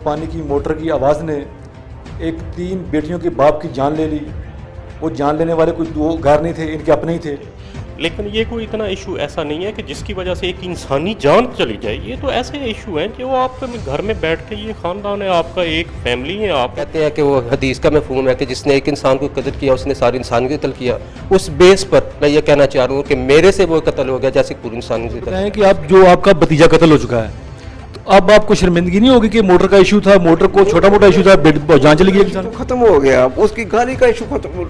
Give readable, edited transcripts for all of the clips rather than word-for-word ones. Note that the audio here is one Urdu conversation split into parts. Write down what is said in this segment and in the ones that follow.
پانی کی موٹر کی آواز نے ایک 3 بیٹیوں کے باپ کی جان لے لی. وہ جان لینے والے کوئی 2 غیر نہیں تھے, ان کے اپنے ہی تھے. لیکن یہ کوئی اتنا ایشو ایسا نہیں ہے کہ جس کی وجہ سے ایک انسانی جان چلی جائے. یہ تو ایسے ایشو ہیں کہ وہ آپ گھر میں بیٹھ کے, یہ خاندان ہے آپ کا, ایک فیملی ہے آپ. کہتے ہیں کہ وہ حدیث کا مفہوم ہے کہ جس نے ایک انسان کو قتل کیا اس نے ساری انسان کو قتل کیا. اس بیس پر میں یہ کہنا چاہ رہا ہوں کہ میرے سے وہ قتل ہو گیا جیسے پوری انسانی سے قتل. بتائیں کہ آپ جو آپ کا بھتیجا قتل ہو چکا ہے, تو اب آپ کو شرمندگی نہیں ہوگی کہ موٹر کا ایشو تھا, موٹر کو چھوٹا موٹا ایشو تھا, جان چلی گئی انسان. ختم ہو گیا. اس کی گالی کا ایشو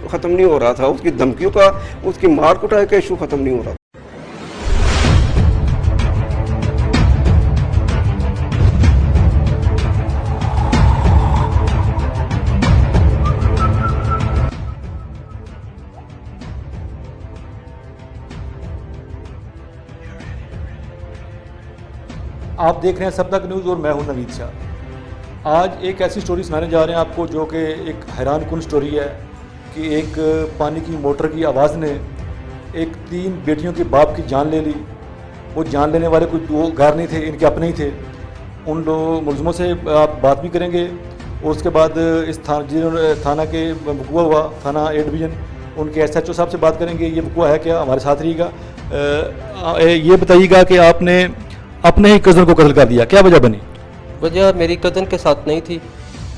ختم نہیں ہو رہا تھا, اس کی دھمکیوں کا, اس کی مار کٹائی کا ایشو ختم نہیں ہو رہا تھا. آپ دیکھ رہے ہیں سب تک نیوز اور میں ہوں نوید شاہ. آج ایک ایسی سٹوری سنانے جا رہے ہیں آپ کو جو کہ ایک حیران کن سٹوری ہے کہ ایک پانی کی موٹر کی آواز نے ایک 3 بیٹیوں کے باپ کی جان لے لی. وہ جان لینے والے کوئی 2 غیر نہیں تھے, ان کے اپنے ہی تھے. ان ملزموں سے آپ بات بھی کریں گے, اور اس کے بعد اس تھانہ کے وقوع ہوا, تھانہ اے ڈویژن, ان کے ایس ایچ او صاحب سے بات کریں گے. یہ وقوع ہے کیا, ہمارے ساتھ رہیے گا. یہ بتائیے گا کہ آپ نے اپنے ہی کزن کو قتل کر دیا, کیا وجہ بنی؟ وجہ میری کزن کے ساتھ نہیں تھی.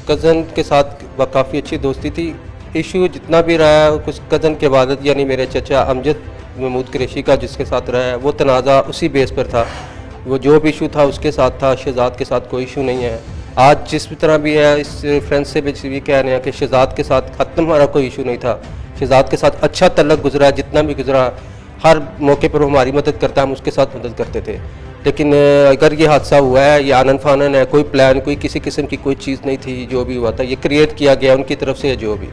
کزن کے ساتھ کافی اچھی دوستی تھی. ایشو جتنا بھی رہا ہے کچھ کزن کے والد یعنی میرے چچا امجد محمود قریشی کا جس کے ساتھ رہا ہے, وہ تنازع اسی بیس پر تھا. وہ جو بھی ایشو تھا اس کے ساتھ تھا. شہزاد کے ساتھ کوئی ایشو نہیں ہے. آج جس بھی طرح بھی ہے اس فرینڈ سے بھی کہہ رہے ہیں کہ شہزاد کے ساتھ ختم ہمارا کوئی ایشو نہیں تھا. شہزاد کے ساتھ اچھا تعلق گزرا ہے, جتنا بھی گزرا ہر موقع پر وہ ہماری مدد کرتا ہے, ہم اس کے ساتھ مدد کرتے تھے. لیکن اگر یہ حادثہ ہوا ہے یہ آنن فانن ہے, کوئی پلان, کوئی کسی قسم کی کوئی چیز نہیں تھی. جو بھی ہوا تھا یہ کریٹ کیا گیا ان کی طرف سے, جو بھی.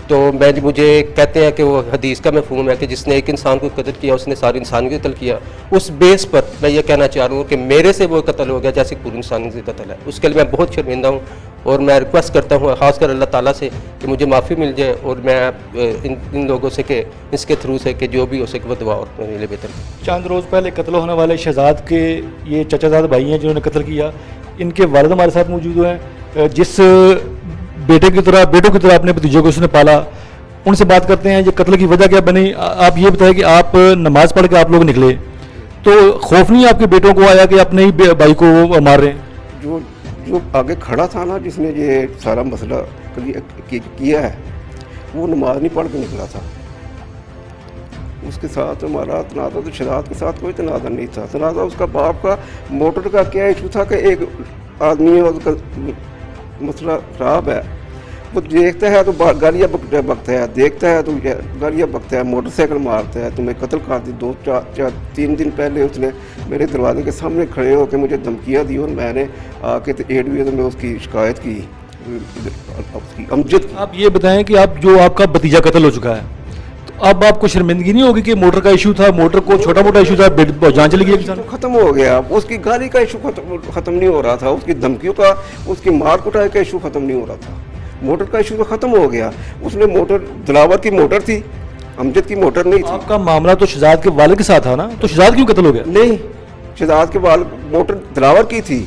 تو مجھے کہتے ہیں کہ وہ حدیث کا مفہوم ہے کہ جس نے ایک انسان کو قتل کیا اس نے ساری انسان کو قتل کیا. اس بیس پر میں یہ کہنا چاہ رہا ہوں کہ میرے سے وہ قتل ہو گیا جیسے پوری انسانی سے قتل ہے. اس کے لیے میں بہت شرمندہ ہوں, اور میں ریکویسٹ کرتا ہوں خاص کر اللہ تعالیٰ سے کہ مجھے معافی مل جائے, اور میں ان لوگوں سے کہ اس کے تھرو سے کہ جو بھی ہو سکے وہ دعا اور میرے لیے بہتر. چند روز پہلے قتل ہونے والے شہزاد کے یہ چچا زاد بھائی ہیں جنہوں نے قتل کیا, ان کے والد ہمارے ساتھ موجود ہیں. جس بیٹوں کی طرح اپنے بھتیجے کو اس نے پالا, ان سے بات کرتے ہیں. یہ قتل کی وجہ کیا بنی, آپ یہ بتائیں کہ آپ نماز پڑھ کے آپ لوگ نکلے تو خوف نہیں آپ کے بیٹوں کو آیا کہ اپنے ہی بھائی کو مار رہے ہیں؟ جو آگے کھڑا تھا نا, جس نے یہ سارا مسئلہ کیا ہے, وہ نماز نہیں پڑھ کے نکلا تھا. اس کے ساتھ ہمارا تنازع تو شہزاد کے ساتھ کوئی تنازع نہیں تھا. تنازع اس کا باپ کا موٹر کا کیا ایشو تھا کہ ایک آدمی ہے, اس کا مسئلہ خراب ہے, وہ دیکھتا ہے تو گالیاں بکتا ہے, دیکھتا ہے تو گالیاں بکتا ہے, موٹر سائیکل مارتا ہے, تمہیں قتل کر دی. 3 دن پہلے اس نے میرے دروازے کے سامنے کھڑے ہو کے مجھے دھمکیاں دی, اور میں نے آ کے اے ڈویژن میں اس کی شکایت کی, اس کی امجد کی. آپ یہ بتائیں کہ آپ کا بھتیجا قتل ہو چکا ہے, تو اب آپ کو شرمندگی نہیں ہوگی کہ موٹر کا ایشو تھا, موٹر کو چھوٹا موٹا ایشو تھا, جان چلی گئی انسان. ختم ہو گیا. اس کی گالی کا ایشو ختم نہیں ہو رہا تھا, اس کی دھمکیوں کا, اس کی مار کٹائی کا ایشو ختم نہیں ہو رہا تھا. موٹر کا ایشو تو ختم ہو گیا. اس نے موٹر دلاور کی موٹر تھی, امجد کی موٹر نہیں تھی. آپ کا معاملہ تو شہزاد کے والد کے ساتھ تھا نا, تو شہزاد کیوں قتل ہو گیا؟ نہیں, شہزاد کے موٹر دلاور کی تھی.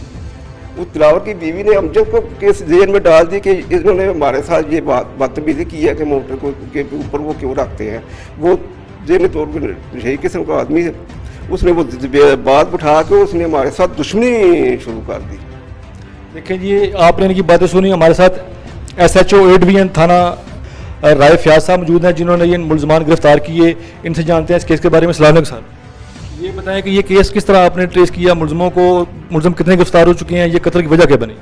اس دلاور کی بیوی نے امجد کو کیس ذہن میں ڈال دی کہ انہوں نے ہمارے ساتھ یہ بدتمیزی کی ہے کہ موٹر کو کے اوپر وہ کیوں رکھتے ہیں. وہ ذہنی طور پر صحیح قسم کا آدمی ہے. اس نے وہ بات اٹھا کے اس نے ہمارے ساتھ دشمنی شروع کر دی. دیکھیں جی, آپ نے ان کی باتیں سنی. ہمارے ساتھ S H O A division تھانہ رائے فیاض صاحب موجود ہیں جنہوں نے یہ ملزمان گرفتار کیے. ان سے جانتے ہیں اس کیس کے بارے میں. السلام علیکم صاحب, یہ بتائیں کہ یہ کیس کس طرح آپ نے ٹریس کیا, ملزم کتنے گرفتار ہو چکے ہیں, یہ قتل کی وجہ کیا بنی؟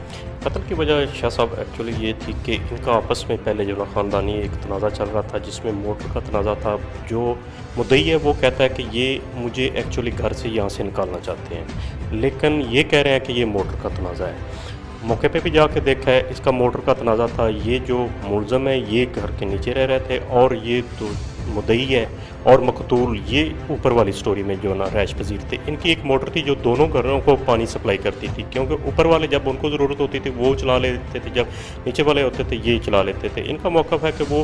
قتل کی وجہ شاہ صاحب ایکچولی یہ تھی کہ ان کا آپس میں پہلے جو نا خاندانی ایک تنازع چل رہا تھا جس میں موٹر کا تنازع تھا. جو مدعی ہے وہ کہتا ہے کہ یہ مجھے ایکچولی گھر سے یہاں سے نکالنا چاہتے ہیں, لیکن یہ کہہ رہے ہیں کہ یہ موٹر کا تنازع ہے. موقع پہ بھی جا کے دیکھا ہے, اس کا موٹر کا تنازع تھا. یہ جو ملزم ہے یہ گھر کے نیچے رہ رہے تھے, اور یہ تو مدعی ہے اور مقتول یہ اوپر والی سٹوری میں جو نا رہائش پذیر تھے. ان کی ایک موٹر تھی جو دونوں گھروں کو پانی سپلائی کرتی تھی, کیونکہ اوپر والے جب ان کو ضرورت ہوتی تھی وہ چلا لیتے تھے, جب نیچے والے ہوتے تھے یہ چلا لیتے تھے. ان کا موقف ہے کہ وہ